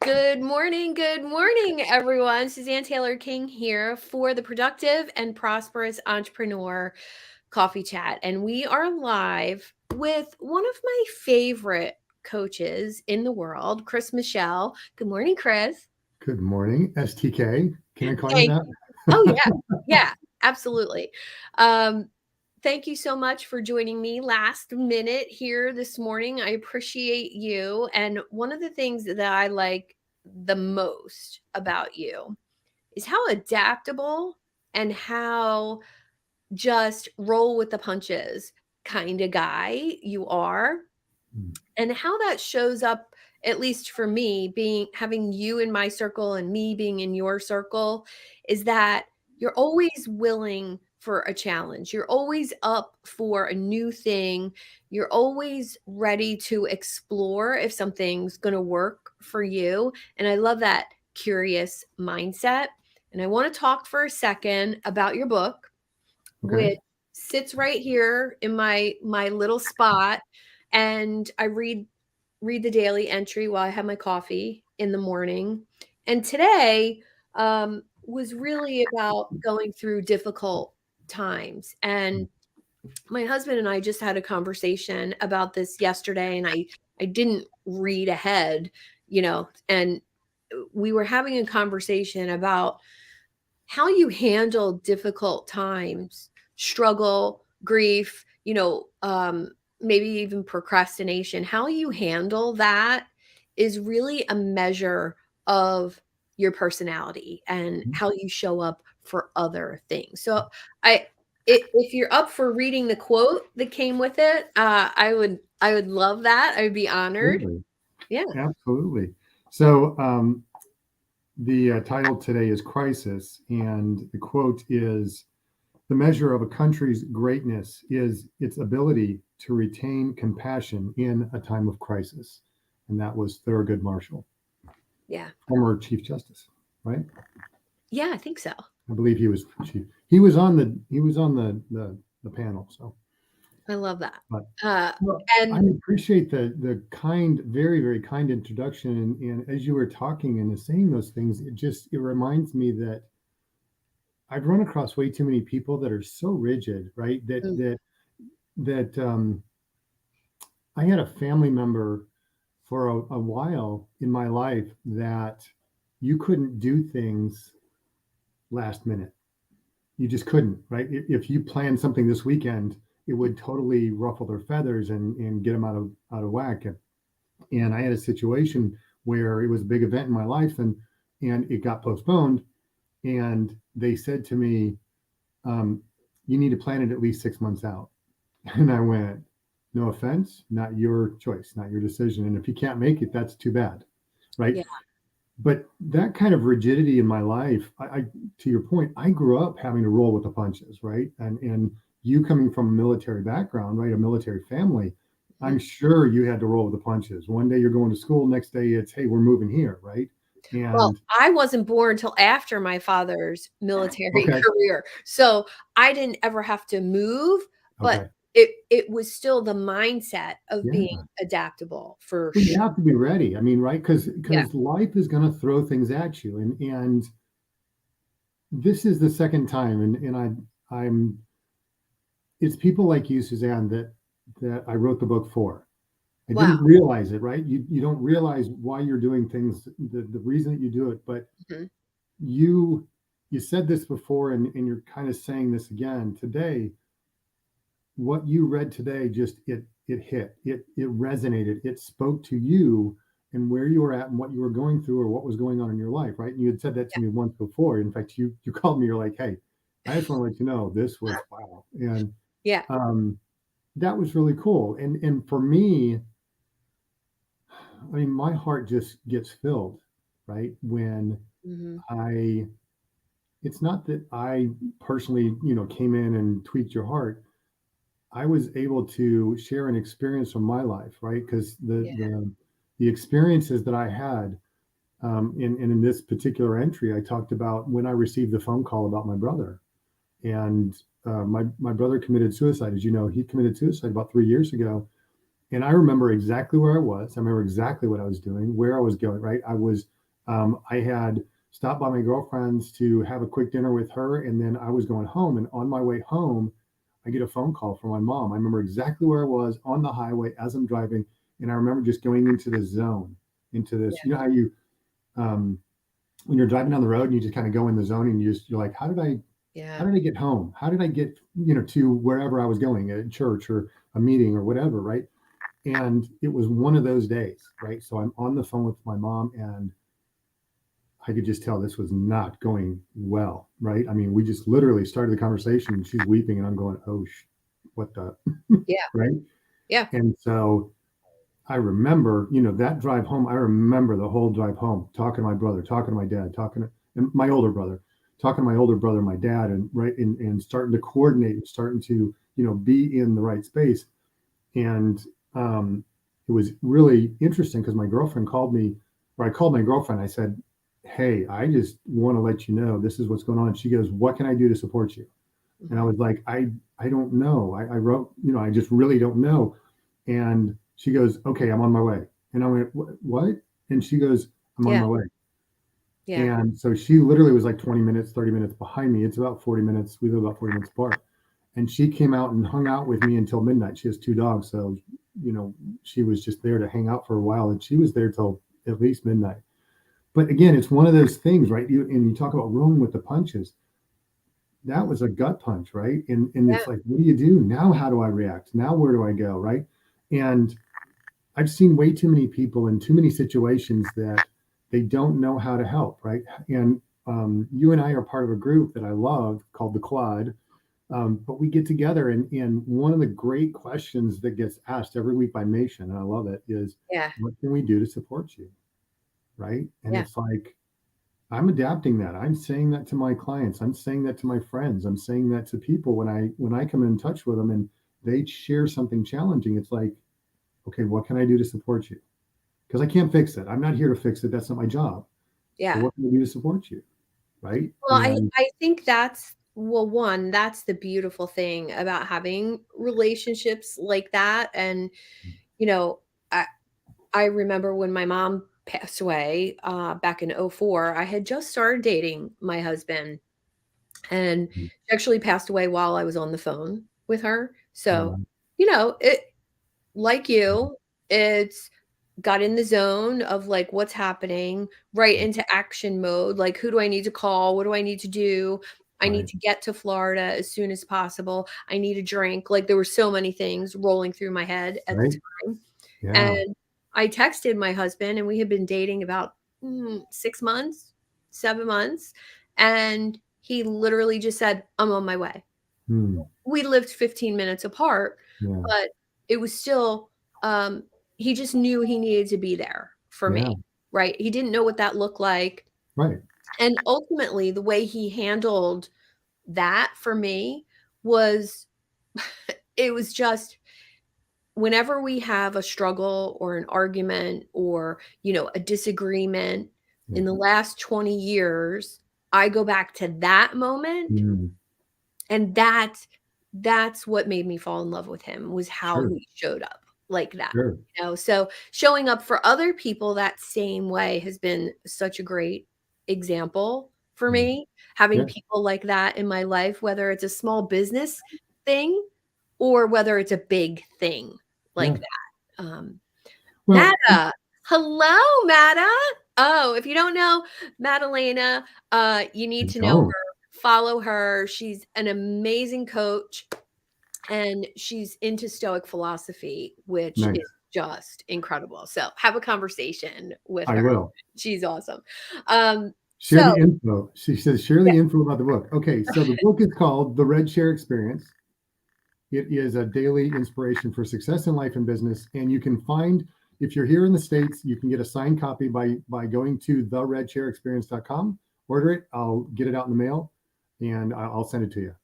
Good morning, everyone. Suzanne Taylor King here for the Productive and Prosperous Entrepreneur Coffee Chat. And we are live with one of my favorite coaches in the world, Michel. Good morning, Chris. Good morning, STK. Can I call you Thank that? you. Oh, yeah. Yeah, absolutely. Um, Thank you so much for joining me last minute here this morning. I appreciate you. And one of the things that I like the most about you is how adaptable and how just roll with the punches kind of guy you are, and how that shows up, at least for me, being having you in my circle and me being in your circle, is that you're always willing for a challenge. You're always up for a new thing. You're always ready to explore if something's going to work for you. And I love that curious mindset. And I want to talk for a second about your book, Okay. which sits right here in my little spot, and I read the daily entry while I have my coffee in the morning. And today was really about going through difficult times. And my husband and I just had a conversation about this yesterday, and I didn't read ahead, and we were having a conversation about how you handle difficult times, struggle, grief, maybe even procrastination. How you handle that is really a measure of your personality and how you show up for other things. So if you're up for reading the quote that came with it, I would love that. I would be honored. Absolutely. Yeah. Absolutely. So the title today is Crisis, and the quote is, "The measure of a country's greatness is its ability to retain compassion in a time of crisis." And that was Thurgood Marshall, Yeah. former Chief Justice, right? Yeah, I think so. I believe he was chief. He was on the panel. So, I love that. but well, I And appreciate the kind, very, very kind introduction. And as you were talking and saying those things, it reminds me that I've run across way too many people that are so rigid, right? mm, That I had a family member for a while in my life that you couldn't do things last minute. You just couldn't, right? If you planned something this weekend, it would totally ruffle their feathers and get them out of whack. And I had a situation where it was a big event in my life, and it got postponed. And they said to me, um, "You need to plan it at least 6 months out." And I went, "No offense, not your choice, not your decision. And if you can't make it, that's too bad, right?" yeah, But that kind of rigidity in my life, to your point, I grew up having to roll with the punches, right? And you coming from a military background, right, a military family, I'm mhm. sure you had to roll with the punches. One day you're going to school, next day it's, hey, we're moving here, right? Well, And I wasn't born till after my father's military okay, career, so I didn't ever have to move, but okay, it was still the mindset of being yeah. adaptable for Well, you sure. have to be ready. I mean, right? Because Yeah, life is going to throw things at you, and this is the second time, and I'm it's people like you, Suzanne, that I wrote the book for. I wow. didn't realize it, right? You don't realize why you're doing things, the reason that you do it, but Mhm. you you said this before, and you're kind of saying this again today. What you read today, just it hit, it resonated, it spoke to you and where you were at and what you were going through or what was going on in your life, right? And you had said that to me once before. In fact, you called me, you're like, "Hey, I just want to let you know this was wow." And Yeah. um that was really cool. And for me, I mean, my heart just gets filled, right? When Mhm. I, it's not that I personally, came in and tweaked your heart. I was able to share an experience from my life, right? Because Yeah. the experiences that I had, in this particular entry, I talked about when I received the phone call about my brother, and my brother committed suicide. As you know, he committed suicide about 3 years ago. And I remember exactly where I was. I remember exactly what I was doing, where I was going, right? I was I had stopped by my girlfriend's to have a quick dinner with her, and then I was going home. And on my way home, I get a phone call from my mom. I remember exactly where I was on the highway as I'm driving, and I remember just going into the zone, into this. You know how you um, when you're driving down the road and you just kind of go in the zone and you're like, how Yeah. did I get home? How did I get, to wherever I was going, at church or a meeting or whatever, right? And it was one of those days, right? So I'm on the phone with my mom, and I could just tell this was not going well, right? I mean, we just literally started the conversation, and she's weeping, and I'm going, oh, what the, Yeah. right? Yeah. And so I remember, that drive home. I remember the whole drive home, talking to my brother, talking to my dad, talking to and my older brother, talking to my older brother, my dad, and right, and starting to coordinate, and starting to, be in the right space. And it was really interesting because my girlfriend called me, or I called my girlfriend. I said, "Hey, I just want to let you know this is what's going on." She goes, "What can I do to support you?" And I Mhm. was like, I don't know. I wrote, I just really don't know. And she goes, okay, I'm on my way. And I went, what? And she goes, I'm on Yeah. my way. Yeah. And so she literally was like 20 minutes, 30 minutes behind me. It's about 40 minutes. We live about 40 minutes apart. And she came out and hung out with me until midnight. She has two dogs. So, you know, she was just there to hang out for a while. And she was there till at least midnight. But again, it's one of those things, right? And you talk about rolling with the punches. That was a gut punch, right? And Yeah. it's like, what do you do now? How do I react now? Where do I go, right? And I've seen way too many people in too many situations that they don't know how to help, right? And you and I are part of a group that I love called the Quad. But we get together, and one of the great questions that gets asked every week by Mation, and I love it, is Yeah. what can we do to support you, right? And Yeah. it's like, I'm adapting that. I'm saying that to my clients. I'm saying that to my friends. I'm saying that to people when I come in touch with them and they share something challenging. It's like, okay, what can I do to support you? Because I can't fix it. I'm not here to fix it. That's not my job. But Yeah. what can I do to support you? Right? Well, And I think that's well, one, that's the beautiful thing about having relationships like that, and, you know, I I remember when my mom passed away, back in '04. I had just started dating my husband, and she actually passed away while I was on the phone with her. So, uh, it like you, it's got in the zone of, like, what's happening, right into action mode, like, who do I need to call? What do I need to do? I need right, to get to Florida as soon as possible. I need a drink. Like, there were so many things rolling through my head at the right, time, yeah, and I texted my husband, and we had been dating about, 6 months, 7 months, and he literally just said, "I'm on my way." hmm, We lived 15 minutes apart, yeah, but it was still, um, he just knew he needed to be there for yeah, me, right? He didn't know what that looked like, right, and ultimately, the way he handled that for me was it was just whenever we have a struggle or an argument or, a disagreement yeah, in the last 20 years, I go back to that moment. hmm, And that's what made me fall in love with him, was how sure, he showed up like that, sure, So showing up for other people that same way has been such a great example for yeah, me, having yeah, people like that in my life, whether it's a small business thing or whether it's a big thing like yeah. that. Well, Matta. Hello, Matta. Oh, if you don't know Madalena, you I need to know don't. her, follow her. She's an amazing coach, and she's into Stoic philosophy, which is Nice. just incredible. So have a conversation with I her. will. She's awesome. Um, Share so the info. She says, share yeah, the info about the book. Okay, so the book is called The Red Chair Experience. It is a daily inspiration for success in life and business. And you can find, if you're here in the States, you can get a signed copy by going to theredchairexperience.com. Order it. I'll get it out in the mail, and I'll send it to you.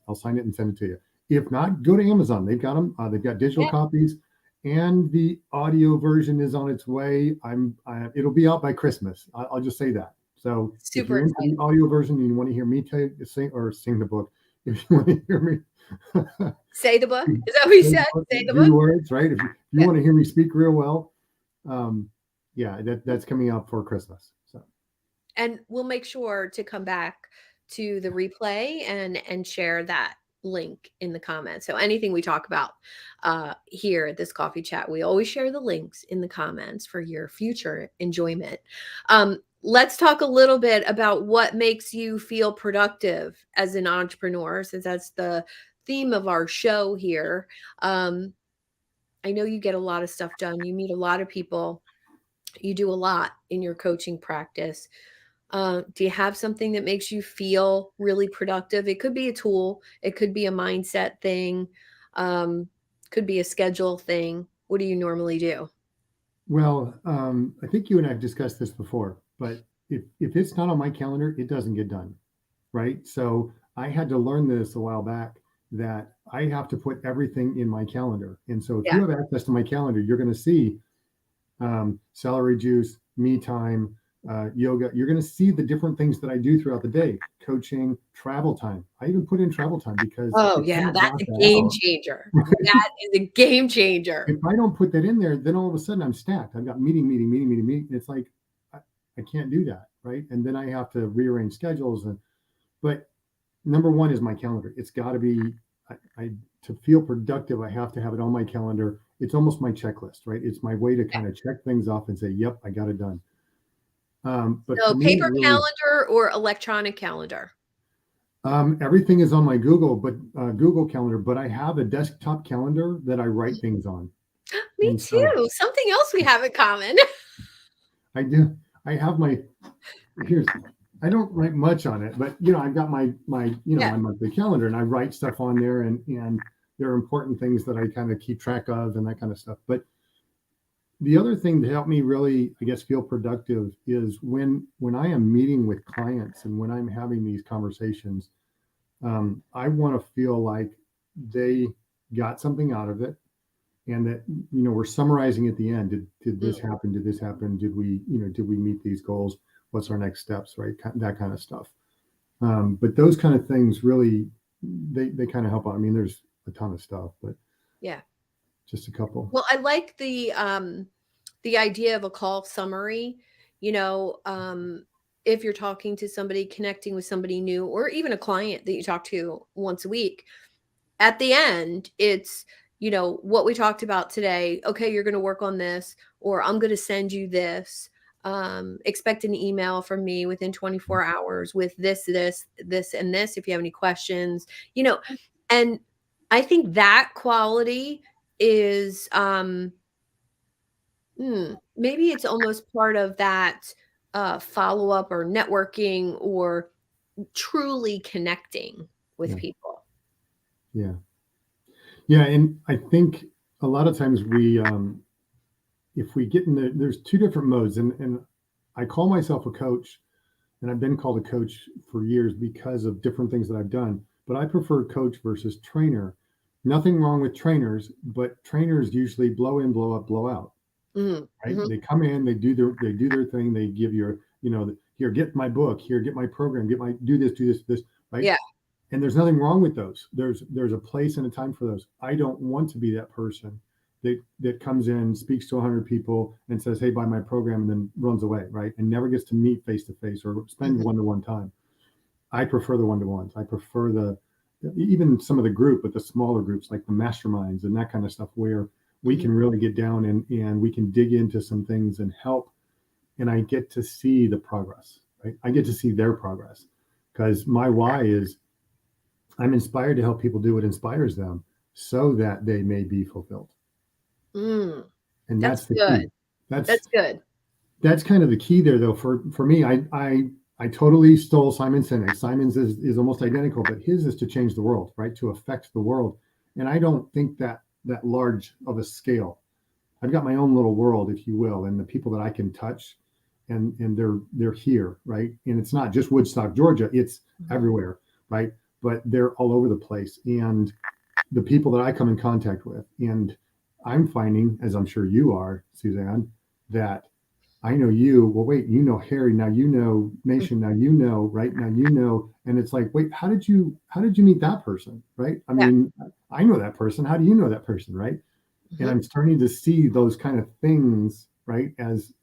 I'll sign it and send it to you. If not, go to Amazon. They've got them. They've got digital yeah, copies, and the audio version is on its way. It'll be out by Christmas. I'll just say that. So if super you're into the excited. audio version and you want to hear me sing the book, if you want to hear me Say the book. Is that what you said? Say the do the book. words, right? If you Yeah. want to hear me speak real well, um, yeah, that's coming out for Christmas. So And we'll make sure to come back to the replay and share that link in the comments. So anything we talk about here at this coffee chat, we always share the links in the comments for your future enjoyment. Let's talk a little bit about what makes you feel productive as an entrepreneur, since that's the theme of our show here. I know you get a lot of stuff done. You meet a lot of people. You do a lot in your coaching practice. Do you have something that makes you feel really productive? It could be a tool, it could be a mindset thing, um, could be a schedule thing. What do you normally do? Well, I think you and I have discussed this before, but if it's not on my calendar, it doesn't get done, right? So I had to learn this a while back that I have to put everything in my calendar. And so if Yeah. you have access to my calendar, you're going to see celery juice, me time, yoga. You're going to see the different things that I do throughout the day, coaching, travel time. I even put in travel time because Oh, if I yeah, don't that's block a that game out, changer. That is a game changer. if I don't put that in there, then all of a sudden I'm stacked. I've got meeting. And it's like, I can't do that. Right. And then I have to rearrange schedules. But number one is my calendar. It's got to be, to feel productive, I have to have it on my calendar. It's almost my checklist, right? It's my way to Yeah. kind of check things off and say, yep, I got it done. But for So me, it paper really, calendar or electronic calendar? everything is on my Google Calendar, but I have a desktop calendar that I write things on. Me And so too. Something else we have in common. I do, I have here's, I don't write much on it, but I've got my Yeah. monthly calendar and I write stuff on there and there are important things that I kind of keep track of and that kind of stuff. But the other thing to help me really, I guess, feel productive is when I am meeting with clients and when I'm having these conversations, I want to feel like they got something out of it and that we're summarizing at the end. Did this Mm. happen? Did this happen? Did we meet these goals? What's our next steps? Right, that kind of stuff. But those kind of things really they kind of help out. I mean, there's a ton of stuff, but Yeah. just a couple. Well, I like the idea of a call summary. You know, if you're talking to somebody, connecting with somebody new, or even a client that you talk to once a week, at the end, it's, what we talked about today. Okay, you're going to work on this, or I'm going to send you this. Expect an email from me within 24 hours with this, and this. If you have any questions, and I think that quality is, maybe it's almost part of that follow up or networking or truly connecting with Yeah, people. yeah, yeah. And I think a lot of times if we get in there's two different modes, and I call myself a coach, and I've been called a coach for years because of different things that I've done. But I prefer coach versus trainer. Nothing wrong with trainers, but trainers usually blow in, blow up, blow out. Mhm, Right? mhm. They come in, they do their thing, they give you, here, get my book, here, get my program, get my do this, right? Yeah. And there's nothing wrong with those. There's a place and a time for those. I don't want to be that person that comes in, speaks to 100 people, and says, "Hey, buy my program," and then runs away, right? And never gets to meet face to face or spend Mhm, one-to-one time. I prefer the one-to-ones. I prefer even some of the group, but the smaller groups like the masterminds and that kind of stuff, where we mhm. can really get down and we can dig into some things and help. And I get to see the progress, right? I get to see their progress because my why is I'm inspired to help people do what inspires them so that they may be fulfilled. Mm, And that's that's the good. key. That's That's good. that's kind of the key there though. For me, I totally stole Simon Sinek. Simon's is almost identical, but his is to change the world, right? To affect the world. And I don't think that large of a scale. I've got my own little world, if you will, and the people that I can touch, and they're here, right? And it's not just Woodstock, Georgia; it's Mhm. everywhere, right? But they're all over the place, and the people that I come in contact with, and I'm finding, as I'm sure you are, Suzanne, that I know you. Well, wait, you know Harry. Now you know Nation. Now you know, right? Now you know, and it's like, wait, how did you meet that person, right? I Yeah. mean, I know that person. How do you know that person, right? And Mhm. I'm starting to see those kind of things, right? As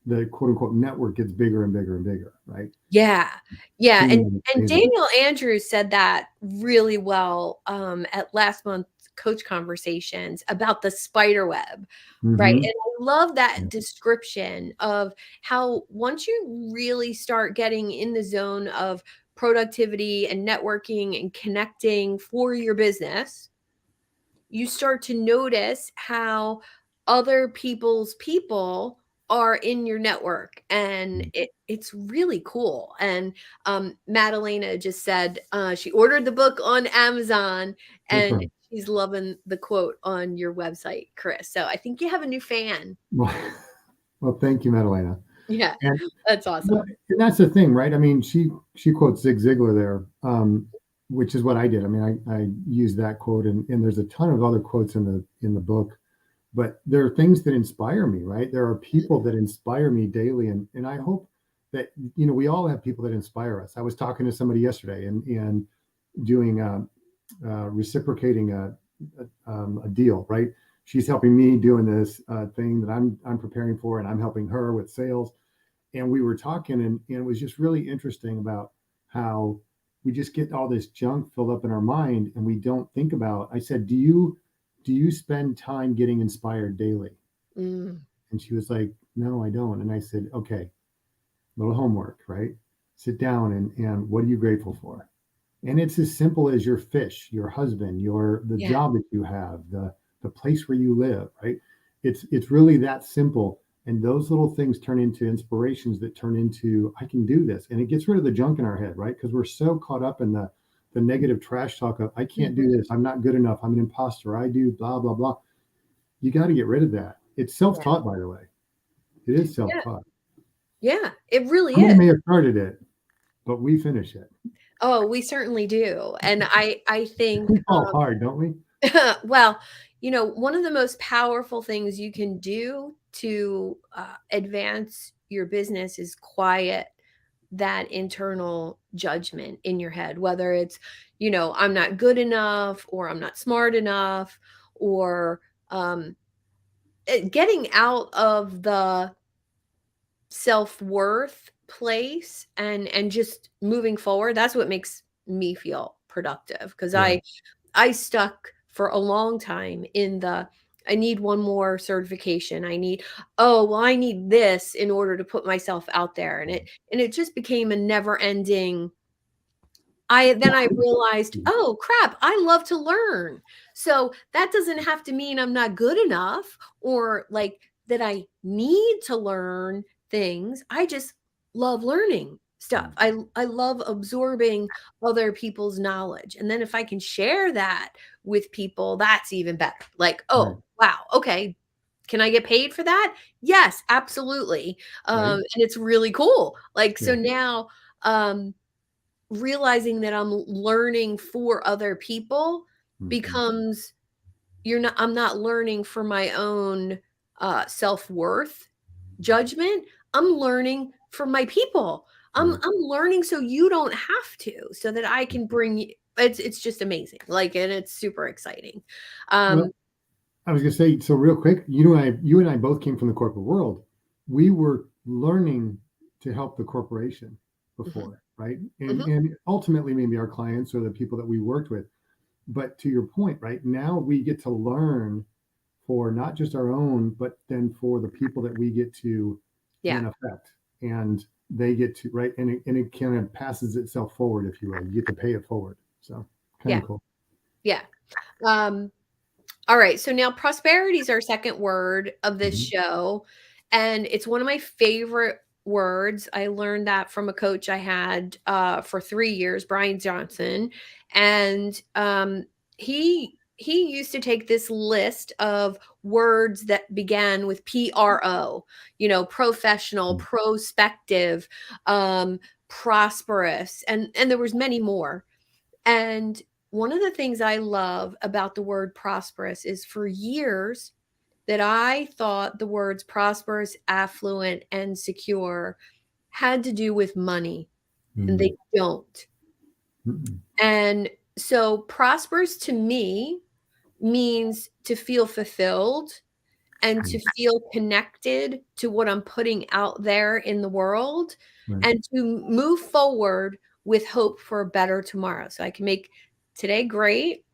the quote unquote network gets bigger and bigger and bigger, right? Yeah. Yeah, Seeing them and amazing. Daniel Andrews said that really well, at last month's coach conversations about the spider web, right? Mm-hmm. And I love that Yeah. description of how once you really start getting in the zone of productivity and networking and connecting for your business, you start to notice how other people's people are in your network, and it's really cool. And Madalena just said she ordered the book on Amazon, and Okay. she's loving the quote on your website, Chris. So I think you have a new fan. Well, well, thank you, Madalena. Yeah, And that's well, awesome. and that's the thing, right? I mean, she quotes Zig Ziglar there, which is what I did. I mean, I used that quote, and there's a ton of other quotes in the book, but there are things that inspire me, right? There are people that inspire me daily, and I hope that we all have people that inspire us. I was talking to somebody yesterday, and doing reciprocating a deal, right? She's helping me doing this thing that I'm preparing for, and I'm helping her with sales. And we were talking, and it was just really interesting about how we just get all this junk filled up in our mind, and we don't think about. I said, do you spend time getting inspired daily? Mm, And she was like, no, I don't. And I said, okay, little homework, right? Sit down, and what are you grateful for? And it's as simple as your fish, your husband, the yeah, job that you have, the place where you live, right? It's really that simple. And those little things turn into inspirations that turn into, I can do this. And it gets rid of the junk in our head, right? Because we're so caught up in the negative trash talk of, I can't do mhm, this, I'm not good enough, I'm an imposter, I do blah blah blah. You got to get rid of that. It's yeah, self-taught, by the way. It is yeah, self-taught. yeah. It really Somebody is. may have started it, but we finish it. Oh, we certainly do. And I think We fall hard, don't we? well, one of the most powerful things you can do to advance your business is quiet that internal judgment in your head, whether it's, I'm not good enough, or I'm not smart enough, or getting out of the self-worth place and just moving forward. That's what makes me feel productive, because Yeah. I stuck for a long time in the, I need one more certification. I need, oh, well, I need this in order to put myself out there. And it just became a never ending. I realized, oh crap, I love to learn. So that doesn't have to mean I'm not good enough, or like that I need to learn things. I just love learning stuff. I love absorbing other people's knowledge. And then if I can share that with people, that's even better. Like, Right. oh, wow, okay. Can I get paid for that? Yes, absolutely. Right. And it's really cool. Like, so Yeah. now realizing that I'm learning for other people Mhm. becomes, I'm not learning for my own self-worth judgment. I'm learning for my people. Yeah. I'm learning so you don't have to, so that I can bring you, it's just amazing. Like, and it's super exciting. Well, Um I was gonna say, so real quick, you and I both came from the corporate world. We were learning to help the corporation mhm, before, right? And mhm, and ultimately maybe our clients or the people that we worked with. But to your point, right now we get to learn for not just our own, but then for the people that we get to yeah, then affect. And they get to, right, and it kind of passes itself forward, if you will. You get to pay it forward. So kind yeah, of cool. yeah. um All right, so now prosperity is our second word of this Mhm. show, and it's one of my favorite words. I learned that from a coach I had for 3 years, Brian Johnson, and he used to take this list of words that began with PRO, professional, prospective, prosperous, and there was many more. And one of the things I love about the word prosperous is, for years that I thought the words prosperous, affluent, and secure had to do with money, and Mhm. they don't. Mhm. And so prosperous to me means to feel fulfilled and Right. to feel connected to what I'm putting out there in the world, Right. and to move forward with hope for a better tomorrow. So I can make today great,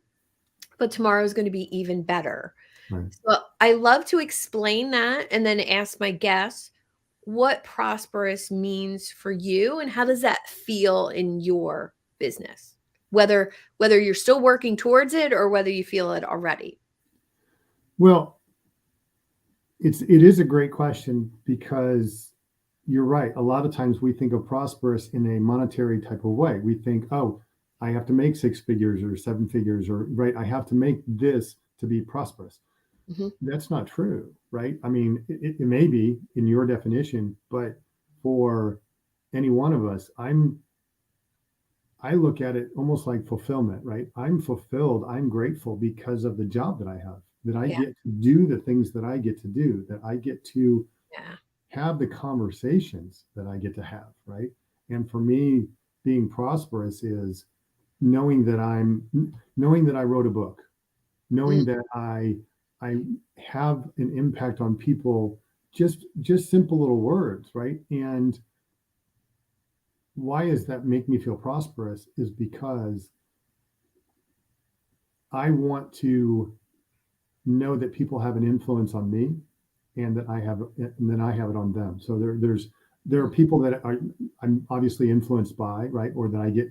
but tomorrow is going to be even better. Right. So I love to explain that and then ask my guests what prosperous means for you and how does that feel in your business? Whether you're still working towards it or whether you feel it already. Well, it is a great question because you're right. A lot of times we think of prosperous in a monetary type of way. We think, oh, I have to make six figures or seven figures, or right, I have to make this to be prosperous. Mhm. That's not true, right? I mean, it may be in your definition, but for any one of us, I look at it almost like fulfillment, right? I'm fulfilled. I'm grateful because of the job that I have, that I Yeah, get to do the things that I get to do, that I get to yeah. have the conversations that I get to have, right? And for me, being prosperous is knowing that I wrote a book, Mm, knowing that I have an impact on people, just simple little words, right? And why does that make me feel prosperous is because I want to know that people have an influence on me and that I have it on them. So there are mm. people that I'm obviously influenced by, right? Or that I get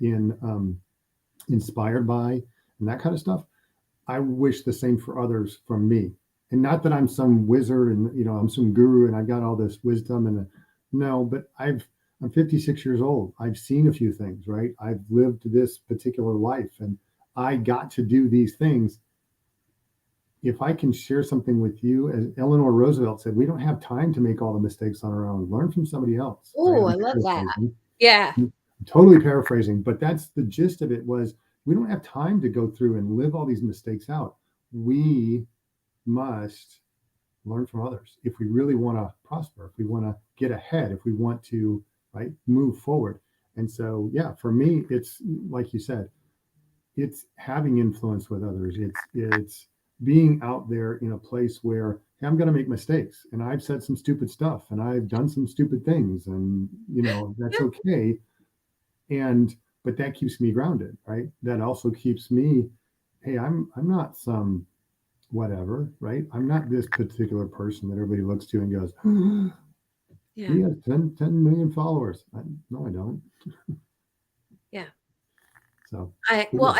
inspired by and that kind of stuff. I wish the same for others from me. And not that I'm some wizard and I'm some guru and I've got all this wisdom no, but I'm 56 years old. I've seen a few things, right? I've lived this particular life and I got to do these things. If I can share something with you, as Eleanor Roosevelt said, we don't have time to make all the mistakes on our own. Learn from somebody else, right? Oh, I'm I love that. paraphrasing. Yeah, I'm totally paraphrasing, but that's the gist of it was we don't have time to go through and live all these mistakes out. We must learn from others if we really want to prosper, if we want to get ahead, if we want to right move forward. And so yeah, for me, it's like you said, it's having influence with others. It's being out there in a place where hey, I'm going to make mistakes and I've said some stupid stuff and I've done some stupid things and that's yeah, okay. And but that keeps me grounded, right? That also keeps me, hey, I'm not some whatever, right? I'm not this particular person that everybody looks to and goes, yeah, he has 10 million followers. No, I don't. yeah. So I it well,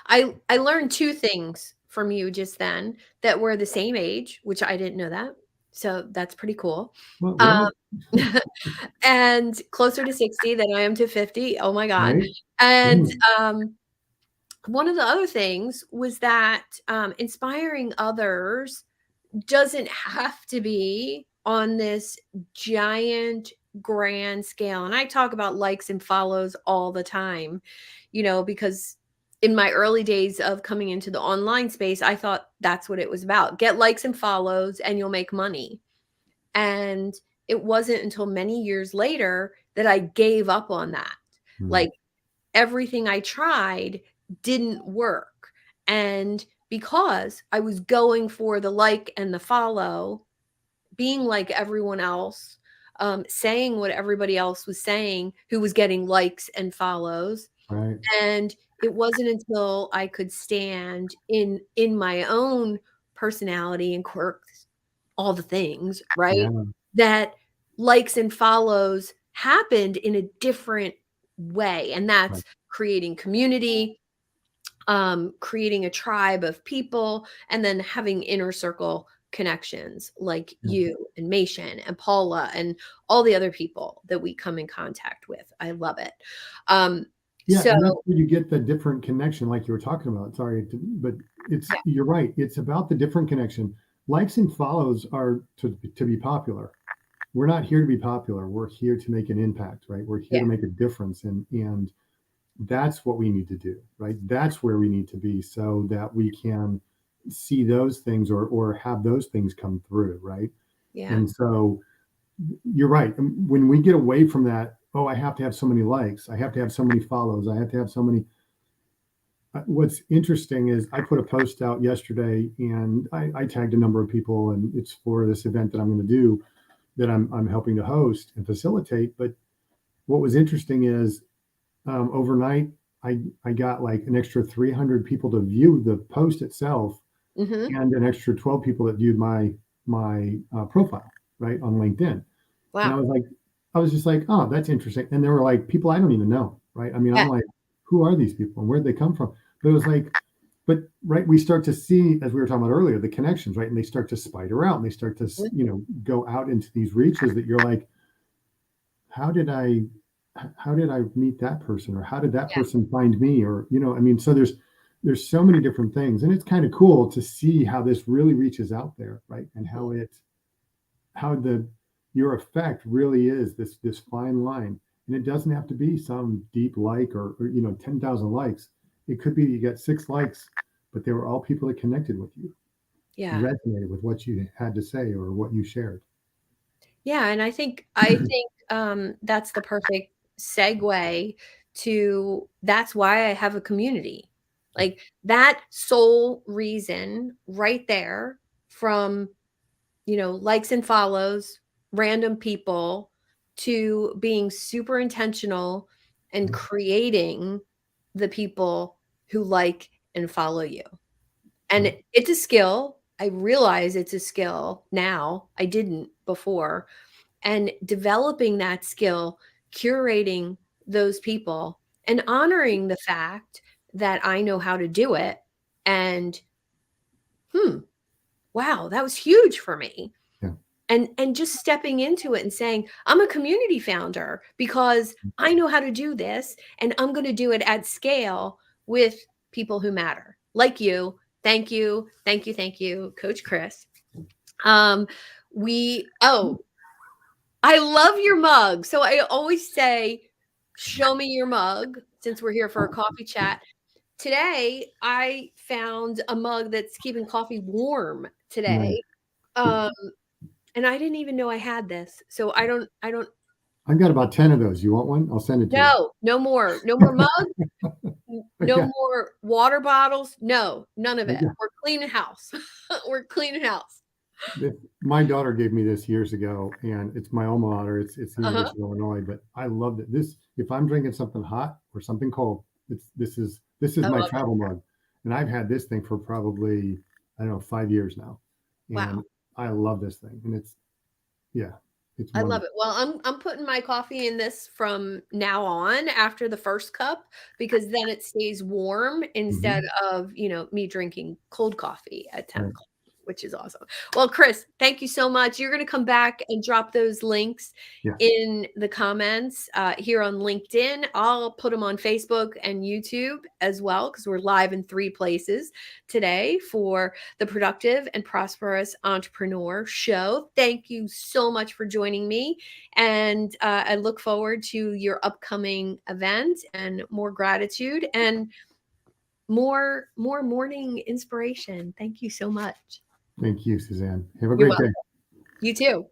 is. I learned 2 things from you just then that we're the same age, which I didn't know that. So that's pretty cool. What? Um, What? and closer to 60 than I am to 50. Oh my god. Right? And, Mm, um, one of the other things was that, inspiring others doesn't have to be on this giant grand scale. And I talk about likes and follows all the time, because in my early days of coming into the online space, I thought that's what it was about. Get likes and follows and you'll make money. And it wasn't until many years later that I gave up on that. mm, Like everything I tried didn't work. And because I was going for the like and the follow, being like everyone else, saying what everybody else was saying who was getting likes and follows. right. And it wasn't until I could stand in my own personality and quirks, all the things, right? Yeah. That likes and follows happened in a different way. And Right. that's creating community, creating a tribe of people, and then having inner circle connections like Yeah. you and Mation and Paula and all the other people that we come in contact with. I love it. Um, Yeah, so and that's where you get the different connection, like you were talking about. Sorry, but yeah, you're right. It's about the different connection. Likes and follows are to be popular. We're not here to be popular. We're here to make an impact, right? We're here yeah, to make a difference, and that's what we need to do, right? That's where we need to be so that we can see those things or have those things come through, right? yeah, And so you're right. When we get away from that, oh, I have to have so many likes, I have to have so many follows, I have to have so many. what's interesting is I put a post out yesterday, and I tagged a number of people, and it's for this event that I'm going to do, that I'm helping to host and facilitate. But what was interesting is, overnight, I got like an extra 300 people to view the post itself, Mhm. and an extra 12 people that viewed my profile, right, on LinkedIn. And Wow. I was just like, oh, that's interesting. And there were like people I don't even know, right? I mean, I'm Yeah. like, who are these people and where'd they come from? But it was like, but right, we start to see, as we were talking about earlier, the connections, right? And they start to spider out, and they start to, Mhm. go out into these reaches that you're like, how did I, how did I meet that person, or how did that Yeah. person find me, or I mean, so there's so many different things, and it's kind of cool to see how this really reaches out there, right? And Mhm. how the your effect really is this fine line. And it doesn't have to be some deep like, or 10,000 likes. It could be you get 6 likes, but they were all people that connected with you, Yeah. resonated with what you had to say or what you shared. Yeah, and I think that's the perfect segue to that's why I have a community. Yeah. Like, that sole reason right there, from, likes and follows, random people, to being super intentional and Yeah. creating the people who like and follow you. And Right. it's a skill. I realize it's a skill now. I didn't before. And developing that skill, curating those people, and honoring the fact that I know how to do it. And, hmm, wow, that was huge for me. Yeah. And just stepping into it and saying, I'm a community founder because I know how to do this, and I'm going to do it at scale with people who matter, like you. Thank you. Thank you. Thank you, Coach Chris. Um, oh, I love your mug. So I always say, show me your mug, since we're here for a coffee chat. Today, I found a mug that's keeping coffee warm Nice. today. Yeah. Um, and I didn't even know I had this. So I don't I've got about 10 of those. You want one? I'll send it to you. no, no more. No more mugs, no Yeah. more water bottles. No, none of it. Yeah. We're cleaning house. We're cleaning house. My daughter gave me this years ago, and it's my alma mater. It's the Uh-huh. University of Illinois, but I loved it. This, if I'm drinking something hot or something cold, this is I my love it. travel mug, and I've had this thing for probably, I don't know, 5 years now, Wow. and I love this thing, and yeah, it's I love it. wonderful. Well, I'm putting my coffee in this from now on after the first cup, because then it stays warm instead Hmm. of, me drinking cold coffee at 10 Right. o'clock, which is awesome. Well, Chris, thank you so much. You're going to come back and drop those links Yes. in the comments here on LinkedIn. I'll put them on Facebook and YouTube as well, because we're live in 3 places today for the Productive and Prosperous Entrepreneur Show. Thank you so much for joining me. And I look forward to your upcoming event, and more gratitude, and more morning inspiration. Thank you so much. Thank you, Suzanne. Have a You're great welcome. day. You too.